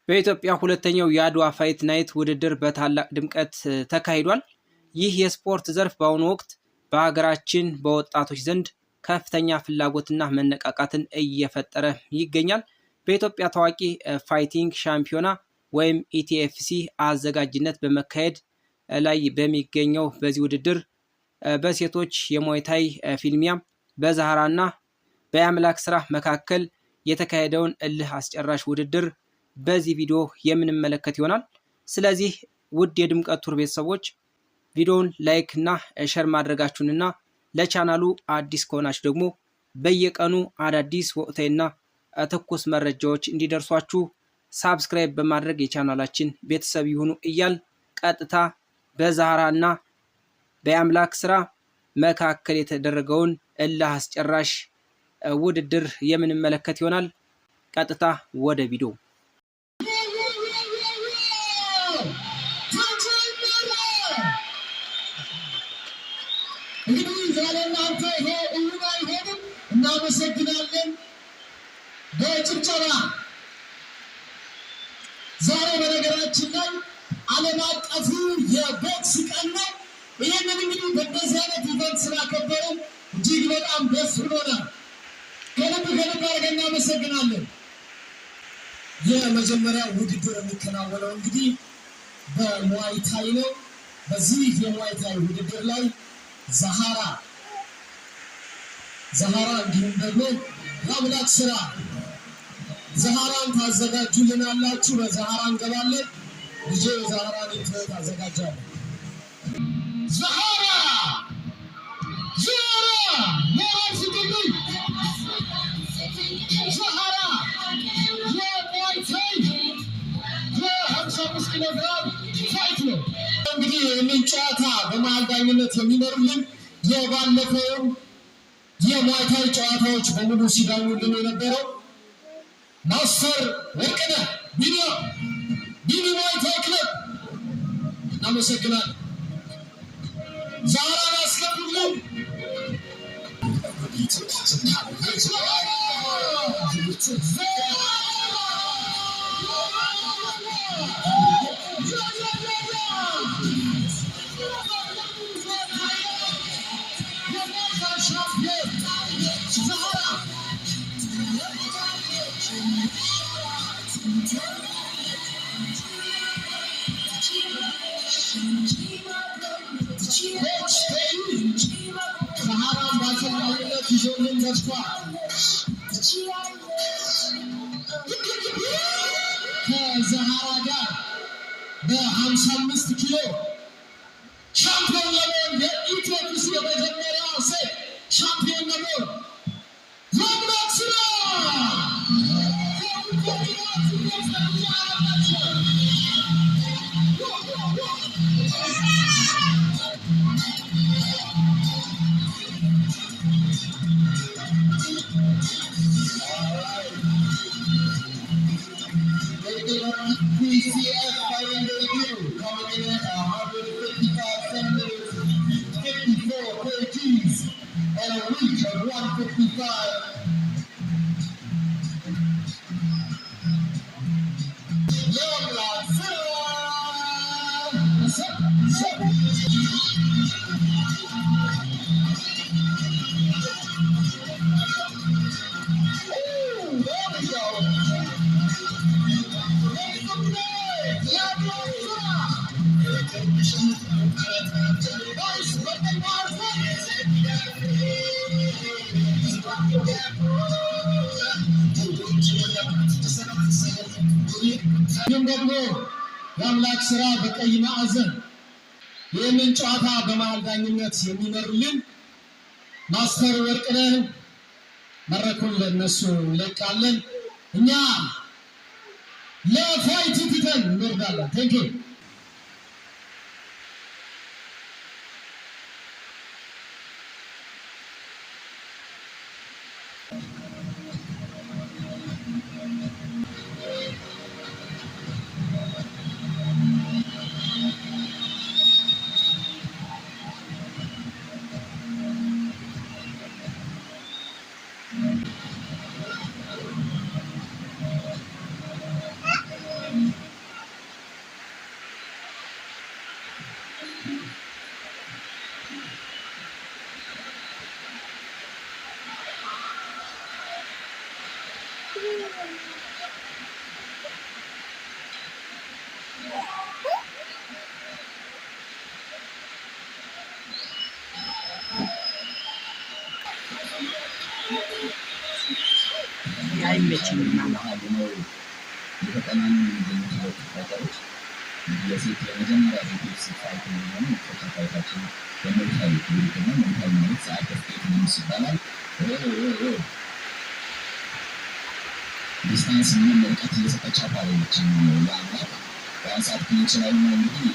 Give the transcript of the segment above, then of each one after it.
በኢትዮጵያ ሁለተኛው የአድዋ ፋይት ናይት ውድድር በታላቅ ድምቀት ተካሂዷል። ይህ የስፖርት ዘርፍ በአሁኑ ወቅት በሀገራችን በወጣቶች ዘንድ ከፍተኛ ፍላጎትና መነቃቃትን እየፈጠረ ይገኛል። በኢትዮጵያ ታዋቂ ፋይቲንግ ሻምፒዮና ወይም ኢቲኤፍሲ አዘጋጅነት በመካሄድ ላይ በሚገኘው በዚህ ውድድር በሴቶች የሙዋይታይ ፊልሚያ በዛህራና በአምላክ ስራ መካከል የተካሄደውን እልህ አስጨራሽ ውድድር በዚህ ቪዲዮ የምንመለከት ይሆናል። ስለዚህ ውድ የድምቀት ቱር ቤተሰቦች ቪዲዮውን ላይክ እና ሼር ማድረጋችሁንና ለቻናሉ አዲስ ከሆናችሁ ደግሞ በየቀኑ አዳዲስ ወቅታዊና ትኩስ መረጃዎች እንዲደርሷችሁ ሳብስክራይብ በማድረግ የቻናላችን ቤተሰብ ይሁኑ እያል ቀጥታ በዛህራና በአምላክ ስራ መካከል የተደረገውን እልህ አስጨራሽ ውድድር የምንመለከት ይሆናል። ቀጥታ ወደ ቪዲዮ እንግዲህ ዛሬ እናንተ ይሄ እውን አይሆንም። እናመሰግናለን በጭብጨባ። ዛሬ በነገራችን ላይ ዓለም አቀፉ የቦክስ ቀን ነው። ይህንን እንግዲህ በእንደዚህ አይነት ኢቨንት ስላከበሩ እጅግ በጣም ደስ ብሎናል። ከልብ አድርገን እናመሰግናለን። የመጀመሪያ ውድድር የሚከናወነው እንግዲህ በሙዋይታይ ነው። በዚህ የሙዋይታይ ውድድር ላይ ዛህራ እንዲሁም ደግሞ የአምላክ ስራ ዛህራን ታዘጋጁልናላችሁ። በዛህራ እንገባለን። ልጄ ዛህራን እንትወት አዘጋጃለሁ። ዛህራ ሞራል ስጥልኝ። ዛህራ የሙዋይታይ የ55 ኪሎ ግራም ፋይት ነው። እንግዲህ ይህንን ጨዋታ በመሀል ዳኝነት የሚመሩልን የባለፈውን የሙዋይታይ ጨዋታዎች በሙሉ ሲዳኙልን የነበረው ማስተር ወርቅነህ ቢኒ ሙዋይታይ ክለብ እናመሰግናለን። ዛህራን አስገቡልን። ዛህራን ባሰልጣኝነት ይዞልን መጥቷል። ከዛህራ ጋር በ55 ኪሎ ሻምፒዮን ለመሆን የኢትዮፕስ የመጀመሪያው ሴት ሻምፒዮን ለመሆን የአምላክ ስራ PCF fighting debut coming in at 155 centimeters, 54 kgs, and a reach of 155. ይህም ደግሞ የአምላክ ስራ በቀይ ማዕዘን ይህንን ጨዋታ በመሀል ዳኝነት የሚመሩልን ማስተር ወርቅነህ መድረኩን ለነሱ እንለቃለን። እኛ ለፋይት ትተን እንወርዳለን። ቴንኪው አይመችኝም የተጠናኑ የሚገኙት ፋይተሮች የሴት የመጀመሪያ ሴቶች ፋይት የሚሆኑ ፋይታችን በሞልታዊ ግሩፕና ሞልታዊ ማለት ሰዓት ተስኬት ምንስ ይባላል። ዲስታንስ ምንም ርቀት እየሰጠች አፓለች ለአምላክ በአንሳት ክሊንች ላይ ነው እንግዲህ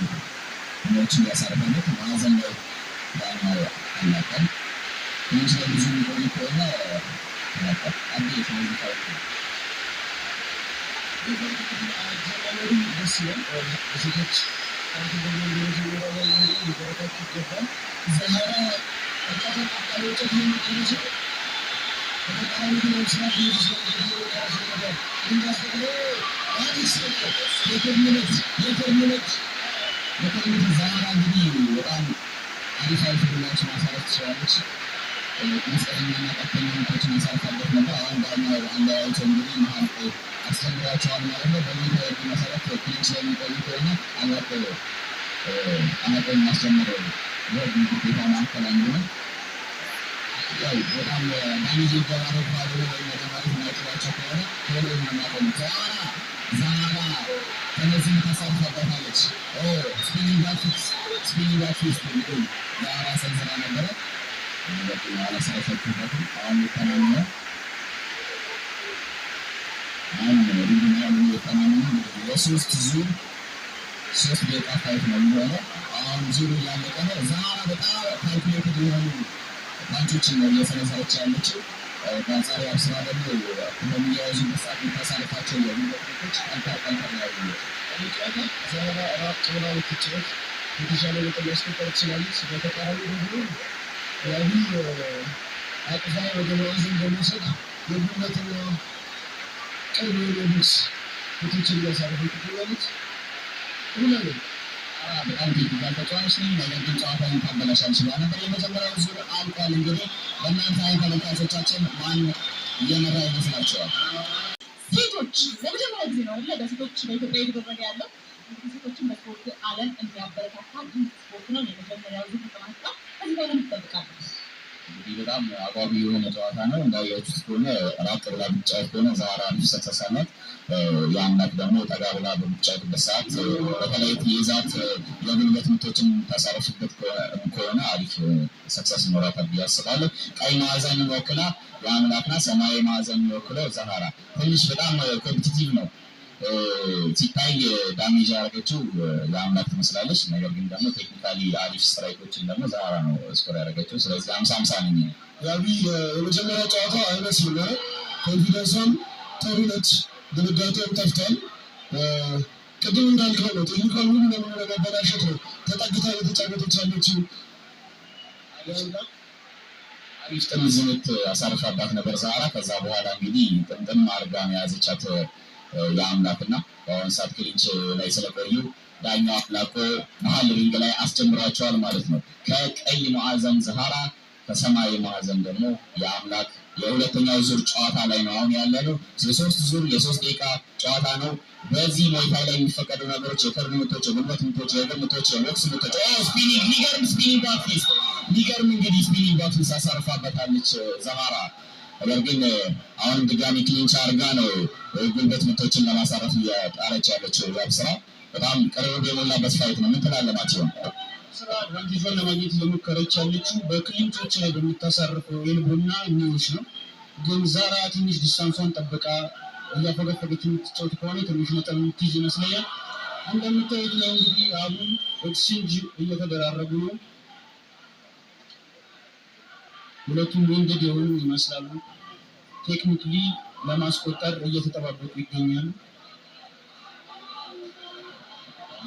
ሞችን ያሳርፈለት ማዕዘን ላይ ዳኛው አላቀም ክሊንች ላይ ብዙ የሚቆይ ከሆነ አንድ የተሞልታዊ ደስ ይላል። በሴቶች አንድ ሊበረታቱ ይገባል። ዛህራ ተቃጣሪዎች የሚቀንሱ ዛህራ እንግዲህ በጣም አሪፍ አሪፍ ብላችን ማሳረፍ ትችላለች። መስቀለኛና ቀጥተኛ ምቶችን ያሳርፋለት ነበር። አሁን ዳኛው አለያይቶ እንግዲህ መሀል አስተምሯቸዋል ማለት ነው። በሚል መሰረት ክሊንች ላይ የሚቆዩ ከሆነ አናቆኝ ማስጀመር ግዴታ ማዕከል አንዱ ነው። ያው በጣም ዳሜጅ ይደራረግ ባሉ ወይም ተማሪ ማይጥላቸው ከሆነ ቶሎ የማናቆም ዛህራ እነዚህ ታሳርፋባታለች። ስፒኒንግ ባክፊስ ዛህራ ሰንዝራ ነበረ አላሳረፈችበትም። አሁን የተናነ የሶስት ዙር 3 ደቂቃ ፋይት ነው የሚሆነው። አሁን ዙሩ እያለቀ ነው። ዛህራ በጣም ካልኩሌትድ የሆኑ ፓንቾችን ነው እየሰነዘረች ያለችው። በአንጻሩ አብስራ ደግሞ በሚያያዙ በሳት የምታሳልፋቸው የሚለቶች ጠንከር ያሉ ጨዋታ ዛህራ ራቅ ብላ ብትጫወት የተሻለ ነጥብ ማስቆጠር ትችላለች። በተቃራኒ ደግሞ ያቢ አቅፋ ወደ ማዕዘን በመውሰድ የጉልበትና ቅርብ የሆነች ፊቶችን እያሳረፈች ትገኛለች። በጣም ቴክኒካል ተጫዋች ነኝ፣ ነገር ግን ጨዋታውን ታበላሻል ችሏል ነበር። የመጀመሪያው ዙር አልቋል። እንግዲህ በእናንተ አይን ተመልካቾቻችን ማን እየመራ ይመስላችኋል? ሴቶች ለመጀመሪያ ጊዜ ነው አይደለ? በሴቶች በኢትዮጵያ እየተደረገ ያለው ሴቶችን በስፖርት ዓለም እንዲያበረታታ ስፖርት ነው። የመጀመሪያው ዙር ተጠናቋል። ከዚህ በኋላ እንጠብቃለን። እንግዲህ በጣም አጓጊ የሆነ ጨዋታ ነው። እንዳያችሁት ከሆነ ራቅ ብላ ብቻ ከሆነ ዛህራ ሰክሰስ አላት። የአምላክ ደግሞ ጠጋ ብላ በምትጫወትበት ሰዓት በተለይ የዛት የጉልበት ምቶችን ታሳረፍበት ከሆነ አሪፍ ሰክሰስ ይኖራታል ብዬ አስባለሁ። ቀይ ማዕዘን ወክላ የአምላክና ሰማያዊ ማዕዘን ወክለው ዛህራ ትንሽ በጣም ኮምፒቲቲቭ ነው ሲታይ። ዳሜጅ ያደረገችው የአምላክ ትመስላለች። ነገር ግን ደግሞ ቴክኒካሊ አሪፍ ስትራይኮችን ደግሞ ዛህራ ነው ስኮር ያደረገችው። ስለዚህ 50-50 ነኝ። ያቢ የመጀመሪያ ጨዋታ አይመስልም። ኮንፊደንሷም ጥሩ ነች፣ ድንጋጤም ጠፍቷል። ቅድም እንዳልከው ነው ቴክኒካል ሙሉ ለሙሉ ለመበላሸት ነው ተጠግታ የተጫወተች ያለችው። አሪፍ ጥምዝ ምት አሳርፋባት ነበር ዛህራ። ከዛ በኋላ እንግዲህ ጥምጥም አድርጋ ነው የያዘቻት የአምላክና በአሁን ሰዓት ክሊንች ላይ ስለቆዩ ዳኛው አፍላቆ መሀል ሪንግ ላይ አስጀምሯቸዋል ማለት ነው። ከቀይ ማዕዘን ዛህራ፣ ከሰማያዊ ማዕዘን ደግሞ የአምላክ የሁለተኛው ዙር ጨዋታ ላይ ነው አሁን ያለ ነው። የሶስት ዙር የ3 ደቂቃ ጨዋታ ነው። በዚህ ሞይታይ ላይ የሚፈቀዱ ነገሮች የከርድ ምቶች፣ የጉልበት ምቶች፣ የእግር ምቶች፣ የቦክስ ምቶች፣ ስፒኒንግ ሚገርም ስፒኒንግ ባክፊስ ሚገርም እንግዲህ ስፒኒንግ ባክፊስ አሳርፋበታለች ዛህራ። ነገር ግን አሁንም ድጋሚ ክሊንች አድርጋ ነው ጉልበት ምቶችን ለማሳረፍ እየጣረች ያለችው አብስራ። በጣም ቅርብ የሞላበት ፋይት ነው። ምን ትላለህ ናቸው? ስራ አድቫንቴጇን ለማግኘት እየሞከረች ያለችው በክሊንቾች ላይ በምታሳርፈው የልቦና ሚዎች ነው። ግን ዛህራ ትንሽ ዲስታንሷን ጠብቃ እያፈገፈገች የምትጫወት ከሆነ ትንሽ ነጥብ የምትይዝ ይመስለኛል። እንደምታዩት ነው እንግዲህ አሁን ኤክስቼንጅ እየተደራረጉ ነው። ሁለቱም ወንገድ የሆኑ ይመስላሉ። ቴክኒክሊ ለማስቆጠር እየተጠባበቁ ይገኛሉ።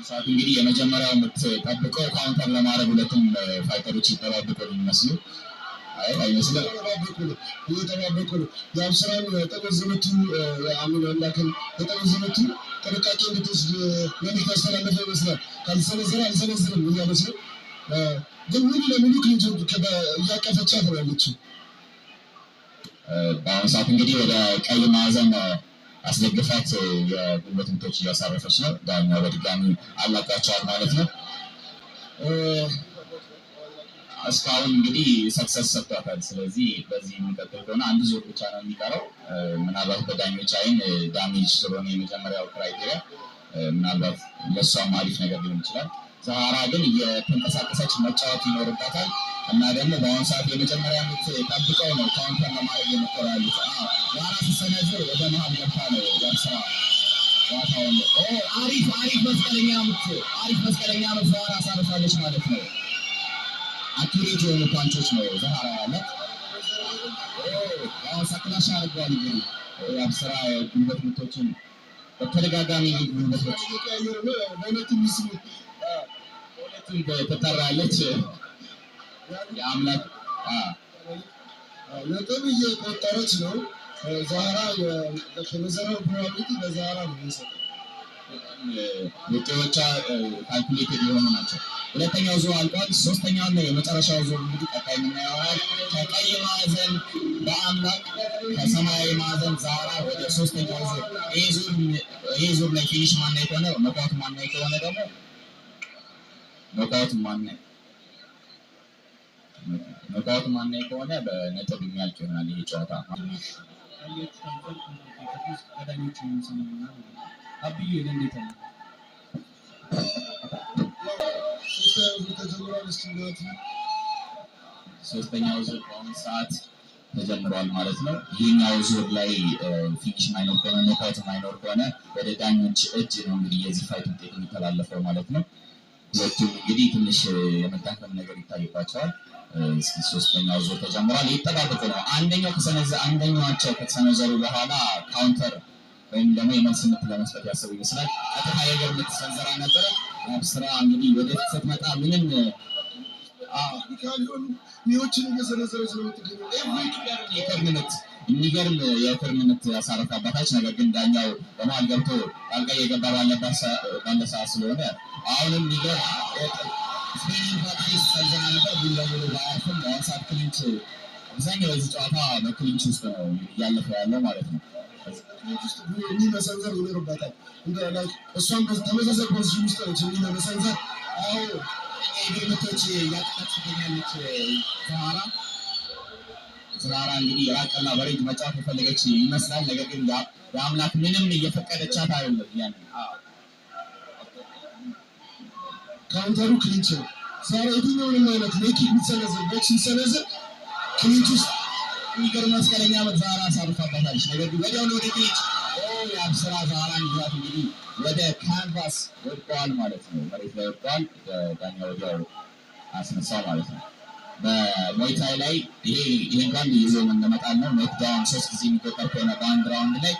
ሰዓት እንግዲህ የመጀመሪያው የምትጠብቀው ካውንተር ለማድረግ ሁለቱም ፋይተሮች ይጠባበቁ ነው የሚመስሉ። አይመስልም? እየተጠባበቁ ነው። የአብስራን ጠመዝ ምቱ አምላክን የጠመዝ ምቱ ጥንቃቄ እንድትወስድ የምታስተላለፈ ይመስላል። ካልሰነዘረ አልሰነዝርም እያለች ነው። ግን ሙሉ ለሙሉ ክሊንች እያቀፈቻት ነው ያለችው። በአሁኑ ሰዓት እንግዲህ ወደ ቀይ ማዕዘን አስደግፋት የጉልበት ምቶች እያሳረፈች ነው። ዳኛው በድጋሚ አላቃቸዋል ማለት ነው። እስካሁን እንግዲህ ሰክሰስ ሰጥቷታል። ስለዚህ በዚህ የሚቀጥል ከሆነ አንድ ዙር ብቻ ነው የሚቀረው። ምናልባት በዳኞች አይን ዳሜጅ ስለሆነ የመጀመሪያው ክራይቴሪያ ምናልባት ለእሷም አሪፍ ነገር ሊሆን ይችላል። ዛራ ግን የተንቀሳቀሰች መጫወት ይኖርባታል እና ደግሞ በአሁኑ ሰዓት የመጀመሪያ ምት ጠብቀው ነው ካውንተር ለማድረግ የሞከሩ ያሉት። ዛራ ሲሰነዝር ወደ መሀል ገብታ ነው ያስራ ዋታውን አሪፍ መስቀለኛ ምት ዛራ አሳርፋለች ማለት ነው። አኪሬት የሆኑ ፓንቾች ነው ዛራ ያለት። ሳክላሽ አድርጓል። እንግዲህ የአብስራ ጉልበት ምቶችን በተደጋጋሚ ጉልበት በሁለቱም ተጠራለች። የአምላክ ነጥብ እየቆጠረች ነው ዛራ። የመዘራው ፕሮባቢሊቲ ለዛራ ነው የሚሰጠው። ውጤቶቿ ካልኩሌትድ የሆኑ ናቸው። ሁለተኛው ዙር አልቋል። ሶስተኛው ነው የመጨረሻው ዙር እንግዲህ ቀጣይ የምናየው ከቀይ ማዕዘን በአምላክ ከሰማያዊ ማዕዘን ዛራ ወደ ሶስተኛው ዙር። ይሄ ዙር ላይ ፊኒሽ ማናይ ከሆነ ኖካውት ማናይ ከሆነ ደግሞ ኖካውት ማናይ ከሆነ በነጥብ የሚያልቅ ይሆናል ይሄ ጨዋታ። ሶስተኛው ዙር በአሁኑ ሰዓት ተጀምሯል ማለት ነው። ይህኛው ዙር ላይ ፊኒሽ ማይኖር ከሆነ ኖካውት ማይኖር ከሆነ ወደ ዳኞች እጅ ነው እንግዲህ የዚህ ፋይት ውጤት የሚተላለፈው ማለት ነው። ሁለቱም እንግዲህ ትንሽ የመዳከም ነገር ይታይባቸዋል። እስኪ ሶስተኛው ዙር ተጀምሯል። ይጠባበቁ ነው። አንደኛቸው ከተሰነዘሩ በኋላ ካውንተር ወይም ደግሞ የመልስ ምት ለመስጠት ያሰቡ ይመስላል። ቀጥታ የእግር ምት ሰንዘራ ነበረ። አብስራ እንግዲህ ወደፊት ስትመጣ ምንም ሚዎችን እየሰነዘረች ነው የምትገኘው። የሚገርም የክርም ምት ያሳረፈባታች። ነገር ግን ዳኛው በመሀል ገብቶ ጣልቃ እየገባ ባለ ሰዓት ስለሆነ አሁንም የሚገርም ስፔኒንግ ፕራክቲስ ሰንዘራ ነበር። ሙሉ ለሙሉ ባያርፍም በአሁኑ ሰዓት ክሊንች አብዛኛው የዚህ ጨዋታ በክሊንች ውስጥ ነው እያለፈ ያለው ማለት ነው። መሰንዘር ይኖርበታል። እሷም ተመሳሳይ ፖዚሽን ውስጥ ነች። መሰንዘር የእግር ምቶች እያጠቃች ትገኛለች ዛራ እንግዲህ ራቀላ በሬጅ መጫወት የፈለገች ይመስላል። ነገር ግን የአምላክ ምንም እየፈቀደቻት አይደለም። ያን ካውንተሩ ክሊንች ነው። ዛራ የትኛውንም አይነት ሌኪ የሚሰነዝር ቦክስ የሚሰነዝር ክሊንች ውስጥ የሚገርም መስቀለኛ ምት ዛራ አሳርፋባታለች። ነገር ግን ወዲያውኑ ወደ ክሊንች የአብስራ ዛራን ይዟት እንግዲህ ወደ ካንቫስ ወድቀዋል ማለት ነው። መሬት ላይ ወድቀዋል። ዳኛ ወዲያው አስነሳው ማለት ነው። በሞይታይ ላይ ይሄን ጋንድ ይዞ መመጣል ነው። ኖክዳውን 3 ጊዜ የሚቆጠር ከሆነ በአንድ ራውንድ ላይ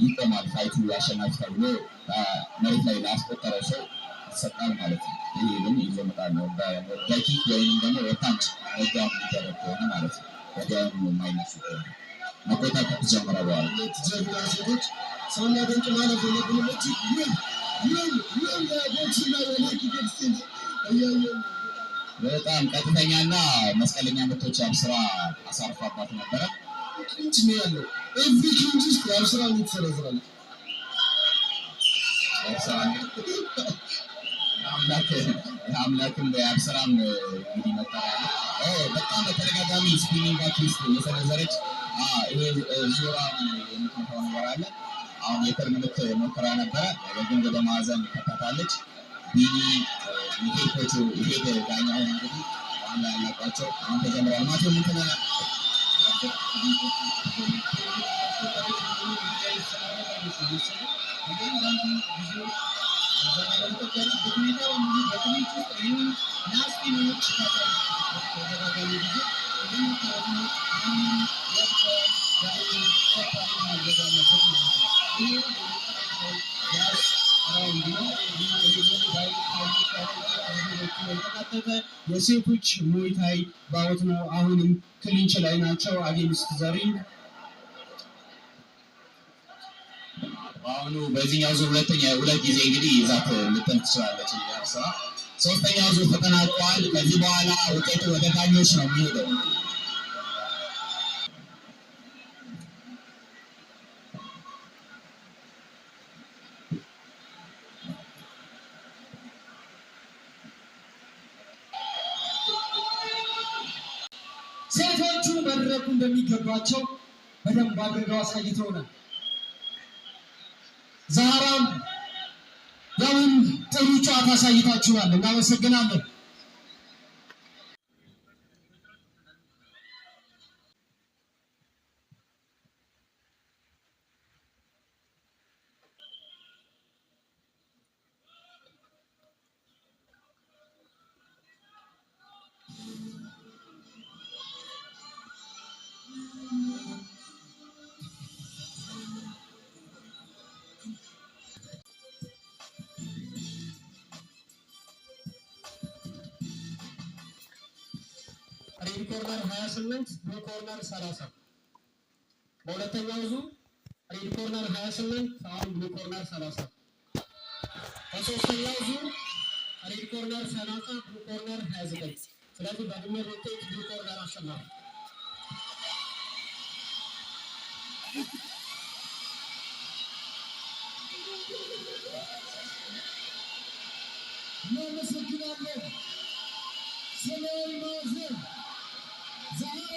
ይቆማል። ፋይቱ አሸናፊ ተብሎ መሬት ላይ ላስቆጠረው ሰው ይሰጣል ማለት ነው። ይሄ ግን ይዞ መጣል ነው። በኪክ ወይም ደግሞ በፓንች ኖክዳውን የሚደረግ ከሆነ ማለት ነው። ወዲያውኑ የማይነሱ ከሆነ መቆጣጠር ተጀመረ። በኋላ ጀግና ሴቶች ሳናደንቅ ማለት የለብንች ቦክስና የሌኪ ኤክስቼንጅ እያየን በጣም ቀጥተኛና መስቀለኛ ምቶች አብስራ አሳርፋባት ነበረ። ክሊንች ነው ያለው። ኤቭሪ ክሊንች ውስጥ የአብስራ ትሰነዝራለች። የአምላክም የአብስራም እንግዲህ መጠሪያ በጣም በተደጋጋሚ ስፒኒንግ አትሊስት እየሰነዘረች ይሄ ዙራ የምትመታው ነገር አለ። አሁን የክር ምት ሞክራ ነበረ። ነገር ግን ወደ ማዕዘን ከታታለች። ቢኒ ሚሄድ ዳኛ አሁን እንግዲህ ዋና ያላቋቸው አሁን ተጀምሯል። ማቴው ምንትነ የሴቶች ሙይታይ ባውት ነው። አሁንም ክሊንች ላይ ናቸው አጌንስት ዘሪንግ። በአሁኑ በዚህኛው ዙር ሁለት ጊዜ እንግዲህ ይዛት ልትል ትችላለች አብስራ። ሶስተኛው ዙር ተጠናቋል። ከዚህ በኋላ ውጤቱ ወደ ዳኞች ነው የሚሄደው። መድረኩ እንደሚገባቸው በደንብ አድርገው አሳይተውናል። ዛራም ያውን ጥሩ ጨዋታ አሳይታችኋል። እናመሰግናለን። ሬድ ኮርነር 28 ብሉ ኮርነር 30 በሁለተኛው ዙር ሬድ ኮርነር 28 አሁን ብሉ ኮርነር 30 በሶስተኛው ዙር ሬድ ኮርነር 30 ብሉ ኮርነር 29 ስለዚህ በድምር ውጤት ብሉ ኮርነር አሸናፊ እናመሰግናለን። ሰላም ማዘን ዛራ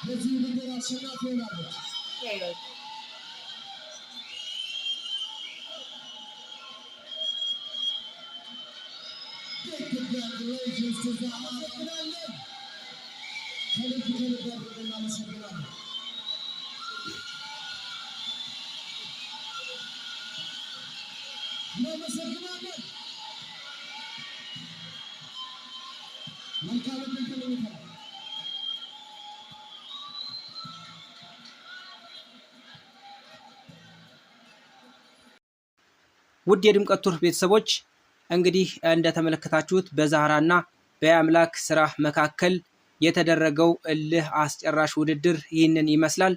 በዚህ ውድድር አሸናፊ ሆናለች። Congratulations to Zahra. ከልብ እናመሰግናለን። እናመሰግናለን። መልካም ዕድል ተመኝተናል። ውድ የድምቀት ቱር ቤተሰቦች እንግዲህ እንደተመለከታችሁት በዛህራና በአምላክ ስራ መካከል የተደረገው እልህ አስጨራሽ ውድድር ይህንን ይመስላል።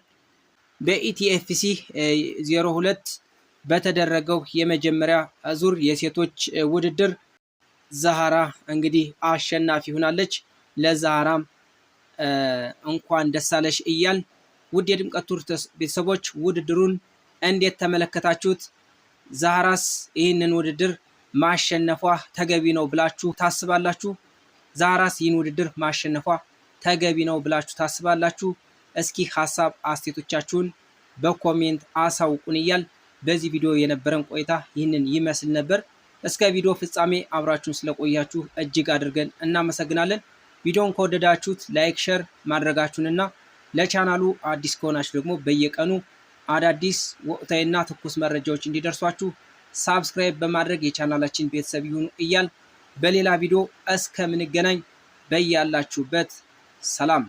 በኢቲኤፍሲ 02 በተደረገው የመጀመሪያ ዙር የሴቶች ውድድር ዛህራ እንግዲህ አሸናፊ ሆናለች። ለዛህራም እንኳን ደስ አለሽ እያል ውድ የድምቀት ቱር ቤተሰቦች ውድድሩን እንዴት ተመለከታችሁት? ዛህራስ ይህንን ውድድር ማሸነፏ ተገቢ ነው ብላችሁ ታስባላችሁ? ዛህራስ ይህን ውድድር ማሸነፏ ተገቢ ነው ብላችሁ ታስባላችሁ? እስኪ ሀሳብ አስተያየቶቻችሁን በኮሜንት አሳውቁን እያል በዚህ ቪዲዮ የነበረን ቆይታ ይህንን ይመስል ነበር። እስከ ቪዲዮ ፍጻሜ አብራችሁን ስለቆያችሁ እጅግ አድርገን እናመሰግናለን። ቪዲዮውን ከወደዳችሁት ላይክ፣ ሸር ማድረጋችሁንና ለቻናሉ አዲስ ከሆናችሁ ደግሞ በየቀኑ አዳዲስ ወቅታዊና ትኩስ መረጃዎች እንዲደርሷችሁ ሳብስክራይብ በማድረግ የቻናላችን ቤተሰብ ይሁኑ እያል በሌላ ቪዲዮ እስከምንገናኝ በያላችሁበት ሰላም